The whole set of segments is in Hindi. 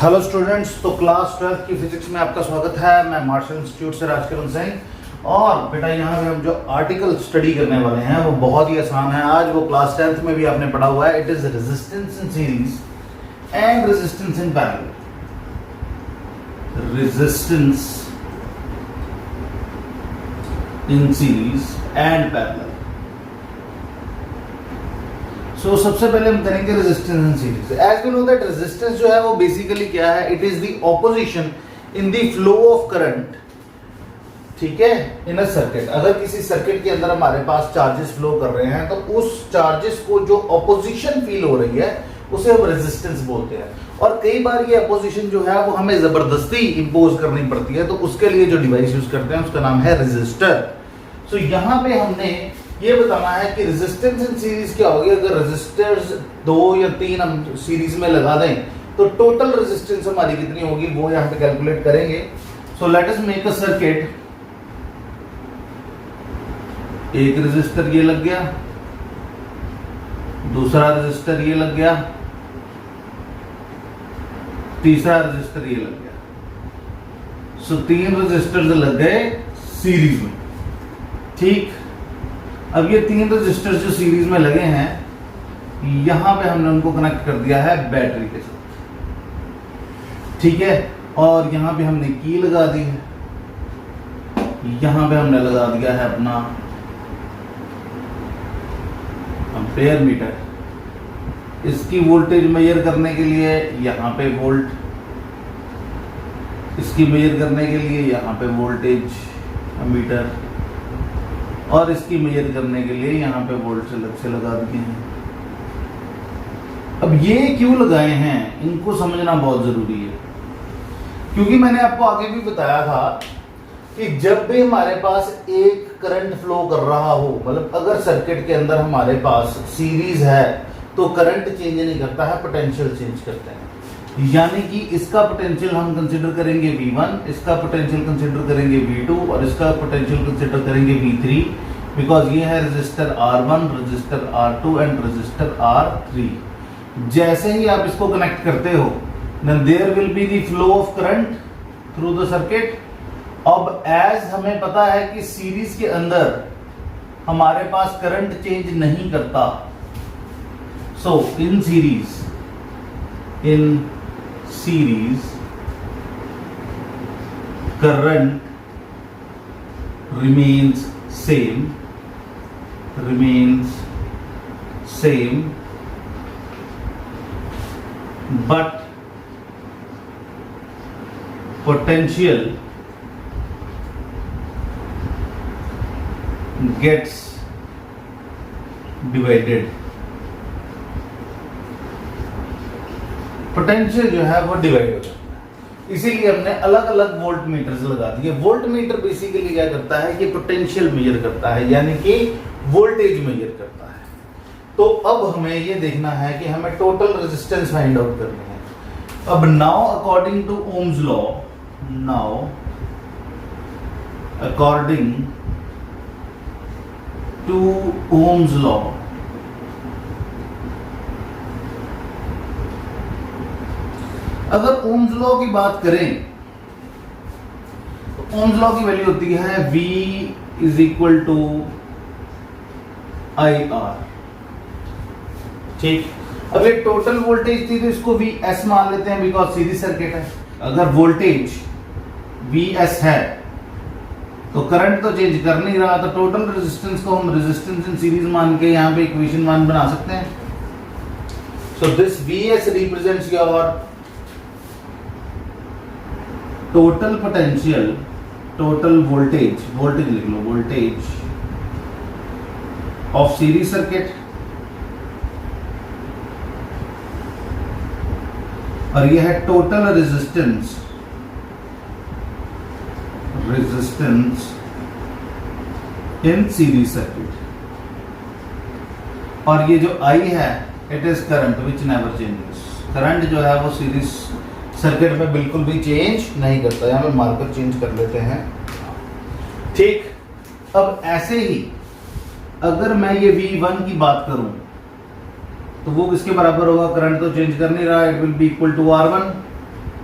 हेलो स्टूडेंट्स, तो क्लास 12 की फिजिक्स में आपका स्वागत है। मैं मार्शल इंस्टीट्यूट से राजकरण सिंह। और बेटा यहाँ पे हम जो आर्टिकल स्टडी करने वाले हैं वो बहुत ही आसान है। आज वो क्लास 10th में भी आपने पढ़ा हुआ है। It is resistance in series and resistance in parallel. Resistance in series and parallel. So सबसे पहले हम करेंगे resistance in series. As we know that resistance जो है वो बेसिकली क्या है? It is the opposition in the flow of current, ठीक है, इन अ सर्किट। अगर किसी सर्किट के अंदर हमारे पास चार्जेस फ्लो कर रहे हैं तो उस चार्जेस को जो ऑपोजिशन फील हो रही है उसे हम रेजिस्टेंस बोलते हैं। और कई बार ये अपोजिशन जो है वो हमें जबरदस्ती इंपोज करनी पड़ती है, तो उसके लिए जो डिवाइस यूज करते हैं उसका नाम है रेजिस्टर। सो यहां पे हमने ये बताना है कि रेजिस्टेंस इन सीरीज क्या होगी। अगर रेजिस्टर्स 2 या 3 हम सीरीज में लगा दें तो टोटल रेजिस्टेंस हमारी कितनी होगी वो यहां पे कैलकुलेट करेंगे। So let us make a circuit. एक रेजिस्टर ये लग गया, दूसरा रेजिस्टर ये लग गया, तीसरा रेजिस्टर ये लग गया। सो 3 रेजिस्टर्स लग गए सीरीज में, ठीक। अब ये 3 रेजिस्टर्स जो सीरीज में लगे हैं यहां पे हमने उनको कनेक्ट कर दिया है बैटरी के साथ, ठीक है। और यहां पे हमने की लगा दी है, यहां पे हमने लगा दिया है अपना एम्पेयर मीटर। इसकी वोल्टेज मेजर करने के लिए यहां पे वोल्ट, इसकी मेजर करने के लिए यहां पे वोल्टेज मीटर, और इसकी मेजर करने के लिए यहां पे वोल्ट से अलग से लगा दिए हैं। अब ये क्यों लगाए हैं इनको समझना बहुत जरूरी है, क्योंकि मैंने आपको आगे भी बताया था कि जब भी हमारे पास एक करंट फ्लो कर रहा हो, मतलब अगर सर्किट के अंदर हमारे पास सीरीज है तो करंट चेंज नहीं करता है, पोटेंशियल चेंज करते हैं। यानी कि इसका पोटेंशियल हम कंसीडर करेंगे V1, इसका पोटेंशियल कंसीडर करेंगे V2 और इसका पोटेंशियल कंसीडर करेंगे V3, बिकॉज ये है resistor R1, resistor R2 and resistor R3। जैसे ही आप इसको कनेक्ट करते हो then there will be the flow of current through the circuit. अब एज हमें पता है कि सीरीज के अंदर हमारे पास करंट चेंज नहीं करता, so in series current remains same, but potential gets divided। Potential जो है वो डिवाइड हो जाता है, इसीलिए हमने अलग अलग वोल्ट मीटर्स लगा दिए। वोल्ट मीटर बेसिकली क्या करता है कि पोटेंशियल मेजर करता है, यानी कि वोल्टेज मेजर करता है। तो अब हमें ये देखना है कि हमें टोटल रेजिस्टेंस फाइंड आउट करनी है। अब now according to Ohm's law, अगर ओम्स लॉ की बात करें तो ओम्स लॉ की वैल्यू होती है V is equal to IR, ठीक। अब ये टोटल वोल्टेज थी तो इसको VS मान लेते हैं, बिकॉज सीरीज सर्किट है। अगर वोल्टेज VS है तो करंट तो चेंज कर नहीं रहा, तो टोटल रेजिस्टेंस को हम रेजिस्टेंस इन सीरीज मान के यहां पे इक्वेशन 1 बना सकते हैं। So this VS represents your total potential, total voltage लिख लो, वोल्टेज ऑफ सीरीज सर्किट, और यह है total resistance in series circuit. और ये जो I है it is current which never changes. Current जो है वो सीरीज सर्किट में बिल्कुल भी चेंज नहीं करता। यहां पे मार्कर चेंज कर लेते हैं, ठीक। अब ऐसे ही अगर मैं ये V1 की बात करूं तो वो किसके बराबर होगा? करंट तो चेंज कर नहीं रहा, it will be equal to R1।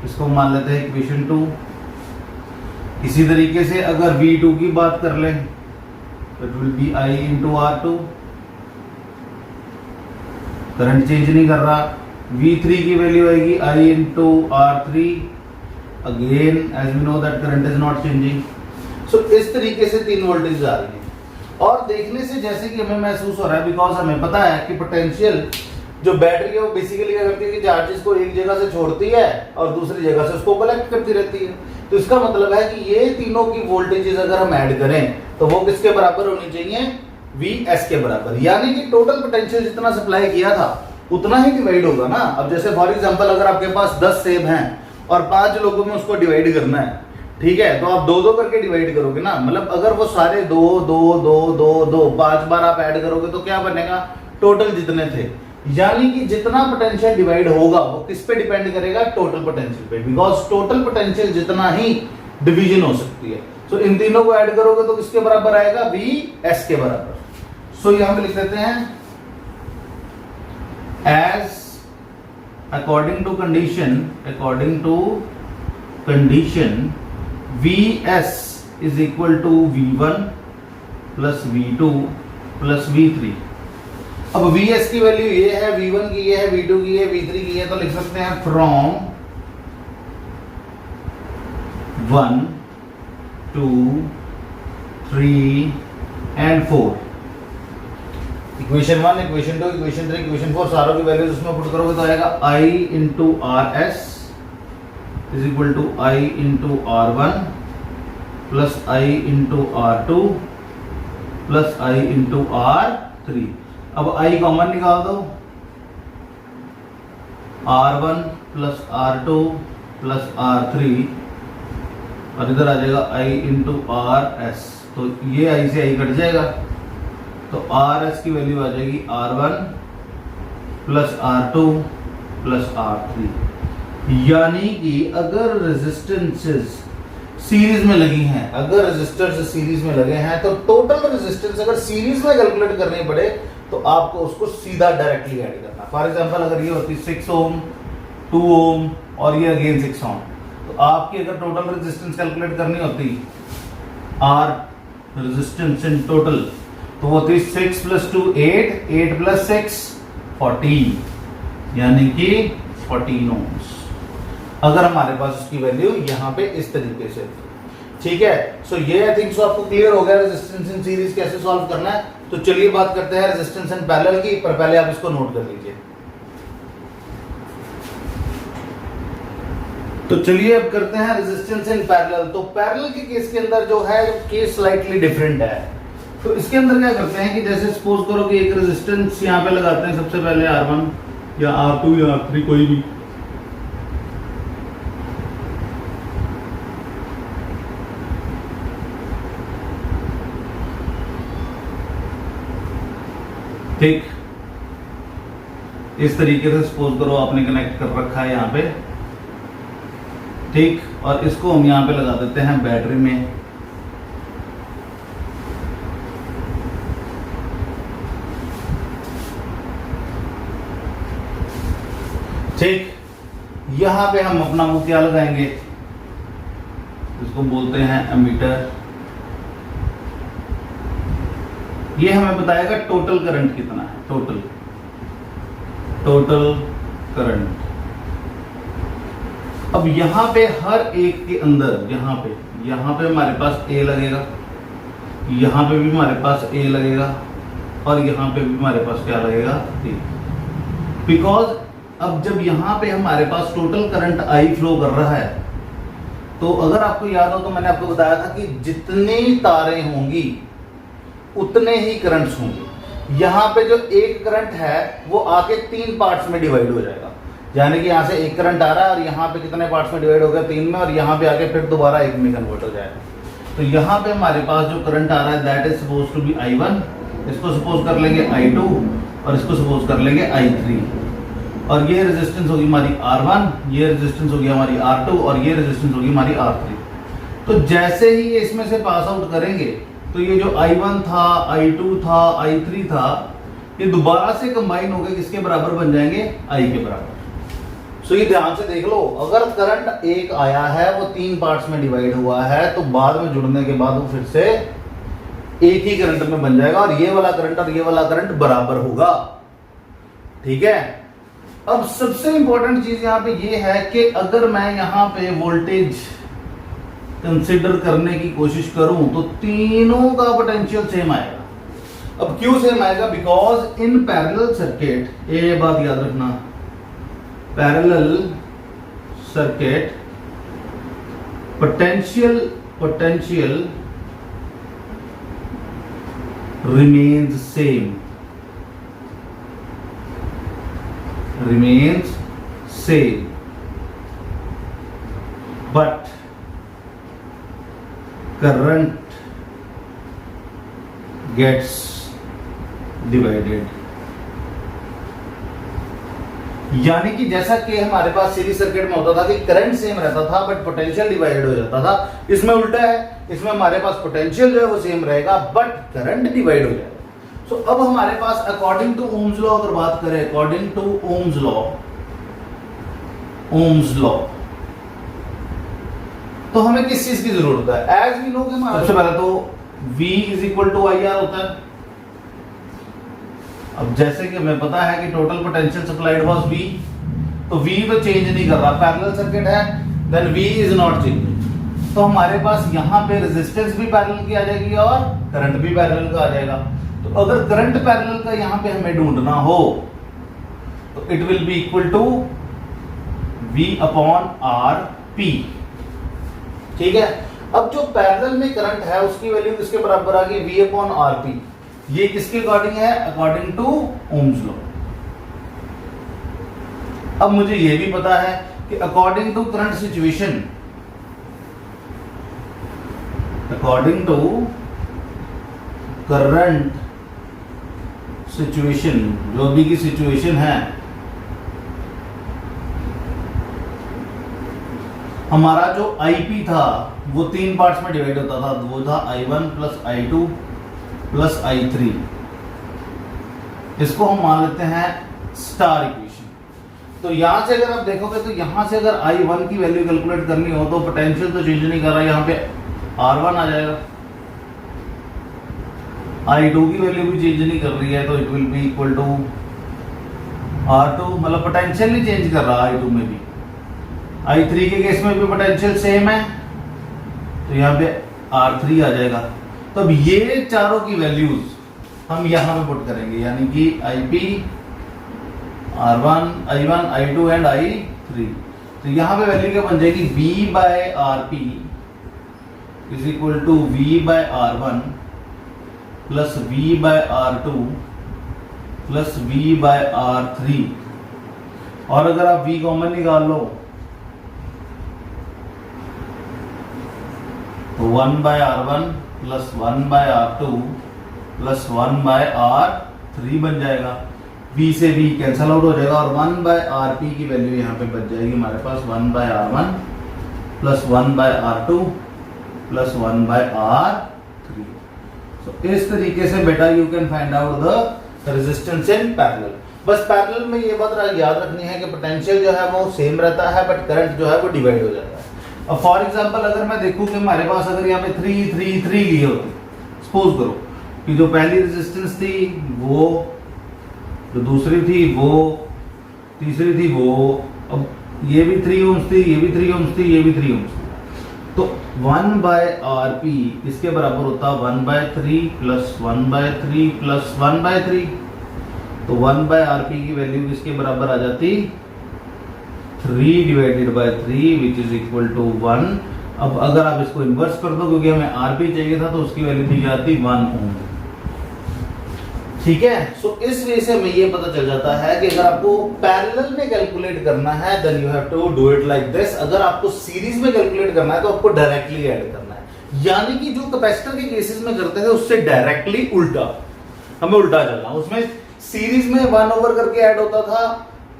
इसको मान लेते हैं इक्वेशन 2। इसी तरीके से अगर V2 की बात कर लें तो it will be I into R2, current change नहीं कर रहा। V3 की वैल्यू आएगी I into R3, again as we know that current is not changing. So इस तरीके से 3 वोल्टेज आ रही है और देखने से जैसे कि हमें महसूस हो रहा है, बिकॉज हमें पता है कि पोटेंशियल जो बैटरी है वो बेसिकली क्या करती है कि चार्जेस को एक जगह से छोड़ती है और दूसरी जगह से उसको कलेक्ट करती रहती है। तो इसका मतलब है कि ये तीनों की वोल्टेजेस अगर हम ऐड करें तो वो किसके बराबर होनी चाहिए? Vs के बराबर, यानी कि टोटल पोटेंशियल जितना सप्लाई किया था उतना ही डिवाइड होगा ना। अब जैसे फॉर एग्जांपल अगर आपके पास 10 सेब हैं और 5 लोगों में उसको डिवाइड करना है, ठीक है, तो आप 2-2 करके डिवाइड करोगे ना। मतलब अगर वो सारे 2 5 बार आप ऐड करोगे तो क्या बनेगा? टोटल जितने थे, यानी कि जितना पोटेंशियल डिवाइड होगा वो किस पे डिपेंड करेगा? टोटल पोटेंशियल पे, बिकॉज टोटल पोटेंशियल जितना ही डिवीजन हो सकती है। सो इन तीनों को ऐड करोगे तो किसके बराबर आएगा? Vs के बराबर। सो यहां पे लिख देते हैं as according to condition Vs is equal to V1 plus V2 plus V3। अब Vs की वैल्यू ये है, V1 की ये है, V2 की ये, V3 की ये, तो लिख सकते हैं from 1 2 3 and 4। Equation 1, equation 2, equation 3, equation 4 सारों की वैल्यूज उसमें पुट करोगे तो आएगा I into RS is equal to I into R1 plus I into R2 plus I into R3। अब I कॉमन निकाल दो, R1 plus R2 plus R3 और इधर आ जाएगा I इंटू RS। तो ये I से I कट जाएगा तो RS की वैल्यू आ जाएगी R1 plus R2 plus R3। यानी कि अगर रेजिस्टेंसेस सीरीज में लगी हैं, अगर रेजिस्टर्स सीरीज में लगे हैं तो टोटल रेजिस्टेंस अगर सीरीज में कैलकुलेट करनी पड़े तो आपको उसको सीधा डायरेक्टली ऐड करना। फॉर एग्जांपल अगर ये होती 6 ओम 2 ओम और ये अगेन 6 ओम, तो आपकी अगर टोटल रेजिस्टेंस कैलकुलेट करनी होती आर रेजिस्टेंस इन टोटल तो वो होती 6 प्लस 2 8, 8 प्लस 6 14, यानी कि 14 ओम्स। अगर हमारे पास उसकी वैल्यू यहाँ पे इस तरीके से, ठीक है। सो ये आई थिंक सो आपको क्लियर हो गया रेजिस्टेंस इन सीरीज कैसे सॉल्व करना है। तो चलिए बात करते हैं रेजिस्टेंस इन पैरेलल की, पर पहले आप इसको नोट कर लीजिए। तो चलिए अब करते हैं रेजिस्टेंस इन पैरेलल। तो पैरेलल के केस के अंदर जो है केस स्लाइटली डिफरेंट है। तो इसके अंदर क्या करते हैं कि जैसे सपोज करो कि एक रेजिस्टेंस यहाँ पे लगाते हैं, सबसे पहले R1 या R2 या R3 कोई भी, ठीक। इस तरीके से सपोज करो आपने कनेक्ट कर रखा है यहाँ पे, ठीक, और इसको हम यहाँ पे लगा देते हैं बैटरी में। ठीक, यहां पे हम अपना वो क्या लगाएंगे, इसको बोलते हैं एमीटर। ये हमें बताएगा टोटल करंट कितना है, टोटल करंट। अब यहां पे हर एक के अंदर यहां पे हमारे पास A लगेगा, यहां पे भी हमारे पास A लगेगा और यहां पे भी हमारे पास क्या लगेगा B। बिकॉज अब जब यहां पे हमारे पास टोटल करंट I फ्लो कर रहा है, तो अगर आपको याद हो तो मैंने आपको बताया था कि जितनी तारें होंगी उतने ही करंट्स होंगे। यहां पे जो एक करंट है वो आके 3 पार्ट्स में डिवाइड हो जाएगा, यानी कि यहां से एक करंट आ रहा है और यहां पे कितने पार्ट्स में डिवाइड हो गया, 3 में, और यहां पे आके फिर दोबारा 1 में कन्वर्ट हो जाएगा। तो यहां पे हमारे पास जो करंट आ रहा है that is suppose to be I1, इसको सपोज कर लेंगे I2 और इसको सपोज कर लेंगे I3, और ये रेजिस्टेंस होगी हमारी R1, ये रेजिस्टेंस होगी हमारी R2 और ये रेजिस्टेंस होगी हमारी R3। तो जैसे ही ये इसमें से पास आउट करेंगे तो ये जो I1 था, I2 था, I3 था, ये दोबारा से कंबाइन होकर किसके बराबर बन जाएंगे, I के बराबर। सो ये ध्यान से देख लो, अगर करंट एक आया है वो 3 पार्ट्स में डिवाइड हुआ है तो बाद में जुड़ने के बाद वो फिर से एक ही करंट में बन जाएगा और ये वाला करंट और ये वाला करंट बराबर होगा। ठीक है, अब सबसे इंपॉर्टेंट चीज यहां पे ये है कि अगर मैं यहां पे वोल्टेज कंसिडर करने की कोशिश करूं तो तीनों का पोटेंशियल सेम आएगा। अब क्यों सेम आएगा? बिकॉज इन पैरेलल सर्किट, ये बात याद रखना, parallel circuit potential remains same, but current gets divided। यानी कि जैसा कि हमारे पास सीरीज सर्किट में होता था कि करंट सेम रहता था बट पोटेंशियल डिवाइड हो जाता था, इसमें उल्टा है, इसमें हमारे पास पोटेंशियल जो है वो सेम रहेगा बट करंट डिवाइड हो जाएगा। सो अब हमारे पास अकॉर्डिंग टू ओम्स लॉ अगर बात करें, अकॉर्डिंग टू ओम्स लॉ तो हमें किस चीज की जरूरत है? एज वी नो कि सबसे पहले तो V is equal to I R होता है। अब जैसे कि हमें पता है कि total potential supplied was V, तो V तो चेंज नहीं कर रहा, पैरेलल सर्किट है, then V is not changing. तो हमारे पास यहां पे रेजिस्टेंस भी पैरेलल की आ जाएगी और करंट भी पैरेलल का आ जाएगा। तो अगर करंट पैरेलल का यहां पे हमें ढूंढना हो तो it will be equal to V upon R P. ठीक है, अब जो पैरेलल में करंट है उसकी वैल्यू किसके बराबर आ गई? V upon R P. ये किसके अकॉर्डिंग है? According to Ohm's law. अब मुझे ये भी पता है कि according to current situation, according to current situation, जो भी की सिचुएशन है, हमारा जो आईपी था वो 3 पार्ट्स में डिवाइड होता था। वो था I1 plus I2 plus I3। इसको हम मान लेते हैं स्टार इक्वेशन। तो यहां से अगर आप देखोगे तो यहां से अगर I1 की वैल्यू कैलकुलेट करनी हो तो पोटेंशियल तो चेंज नहीं कर रहा, यहां पे R1 आ जाएगा। I2 की वैल्यू भी चेंज नहीं कर रही है तो it will be equal to R2, मतलब पोटेंशियल नहीं चेंज कर रहा I2 में भी। I3 के केस में भी पोटेंशियल सेम है तो यहाँ पे R3 आ जाएगा। तो अब ये चारों की वैल्यूज हम यहां पे पुट करेंगे, यानी कि IP, R1, I1, I2 and I3। तो यहां पे वैल्यू क्या बन जाएगी? V by RP is equal to V by R1 plus V by R2 plus V by R3। और अगर आप V कॉमन निकाल लो तो 1 by R1 plus 1 by R2 plus 1 by R3 बन जाएगा। V से V कैंसल आउट हो जाएगा और 1 बाय RP की वैल्यू यहाँ पे बच जाएगी हमारे पास 1 by R1 plus 1 by R2 plus 1 by R3। So, इस तरीके से बेटा you can find out the resistance in parallel. बस पैरेलल में ये बात याद रखनी है कि पोटेंशियल जो है वो सेम रहता है बट करंट जो है वो डिवाइड हो जाता है। अब फॉर एग्जांपल अगर मैं देखूं कि हमारे पास अगर यहाँ पे 3 3 3 लिए होते, सपोज करो कि जो पहली रेजिस्टेंस थी वो, जो दूसरी थी वो, तीसरी थी वो, अब ये भी 3 ओम्स थी, ये भी 3 ओम्स थी, ये भी 3 ओम्स थी। तो 1 बाय RP इसके बराबर होता 1 by 3 plus 1 by 3 plus 1 by 3। तो 1 बाय RP की वैल्यू किसके बराबर आ जाती? 3 divided by 3 which is equal to 1। अब अगर आप इसको इन्वर्स कर दो क्योंकि हमें RP चाहिए था तो उसकी वैल्यू दी जाती 1 ओम। ठीक है, सो इस वजह से हमें ये पता चल जाता है कि अगर आपको पैरेलल में कैलकुलेट करना है then you have to do it like this. अगर आपको सीरीज में कैलकुलेट करना है तो आपको डायरेक्टली ऐड करना है, यानी कि जो कैपेसिटर के केसेस में करते थे उससे डायरेक्टली उल्टा, हमें उल्टा चलना। उसमें सीरीज में 1 ओवर करके ऐड होता था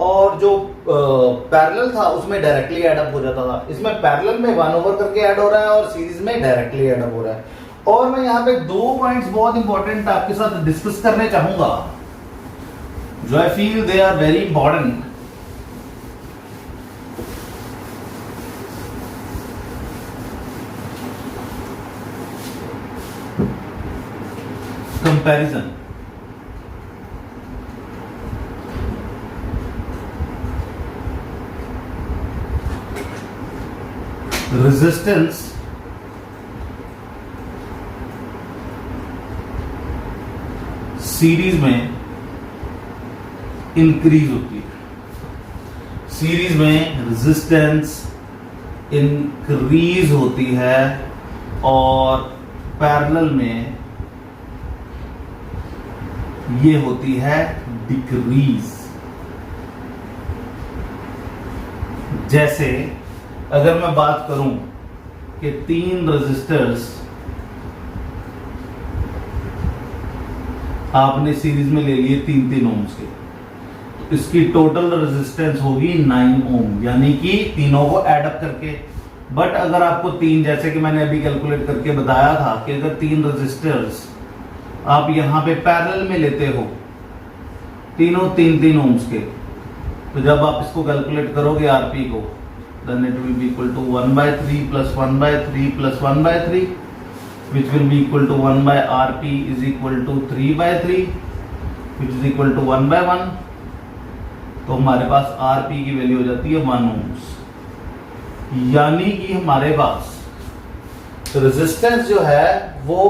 और जो पैरेलल था उसमें डायरेक्टली ऐड अप हो जाता था। इसमें पैरेलल में 1 ओवर करके ऐड हो रहा है और सीरीज में डायरेक्टली ऐड अप हो रहा है। और मैं यहाँ पे 2 पॉइंट्स बहुत इंपॉर्टेंट आपके साथ डिस्कस करने चाहूंगा जो I feel they are very important. Comparison, resistance series में इंक्रीज होती है, सीरीज में रेजिस्टेंस इंक्रीज होती है और पैरेलल में ये होती है डिक्रीज। जैसे अगर मैं बात करूं कि 3 रेजिस्टर्स आपने सीरीज में ले लिए 3-3 ओम्स के, तो इसकी टोटल रेजिस्टेंस होगी 9 ओम, यानी कि तीनों को ऐड अप करके। बट अगर आपको 3, जैसे कि मैंने अभी कैलकुलेट करके बताया था कि अगर 3 रेजिस्टर्स आप यहां पे पैरेलल में लेते हो, तीनों 3-3 ओम्स के, तो जब आप इसको कैलकुलेट करोगे आरपी को, then it will be equal to 1/3 plus 1/3 plus 1/3, which will be equal to 1 by Rp is equal to 3/3, which is equal to 1/1। तो हमारे पास Rp की वैल्यू हो जाती है 1 ohms, यानी कि हमारे पास रेजिस्टेंस जो है वो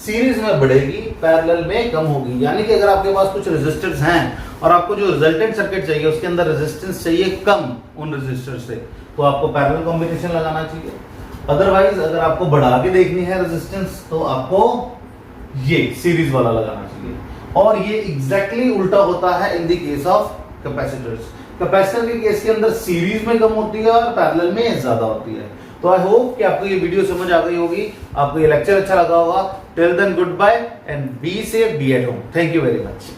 सीरीज में बढ़ेगी, पैरेलल में कम होगी। यानी कि अगर आपके पास कुछ रेजिस्टर्स हैं और आपको जो रिजल्टेंट सर्किट चाहिए उसके अंदर रेजिस्टेंस चाहिए कम उन रेजिस्टर से, तो आपको पैरेलल कॉम्बिनेशन लगाना चाहिए। अदरवाइज अगर आपको बढ़ा के देखनी है रेजिस्टेंस तो आपको ये सीरीज वाला लगाना चाहिए। और ये एग्जैक्टली उल्टा होता है in the case of capacitors. Capacitor के केस के अंदर सीरीज में कम होती है और पैरेलल में ज्यादा होती है। तो आई होप कि आपको ये वीडियो समझ आ गई होगी, आपको ये लेक्चर अच्छा लगा होगा। Till then good bye and be safe, be at home. Thank you very much.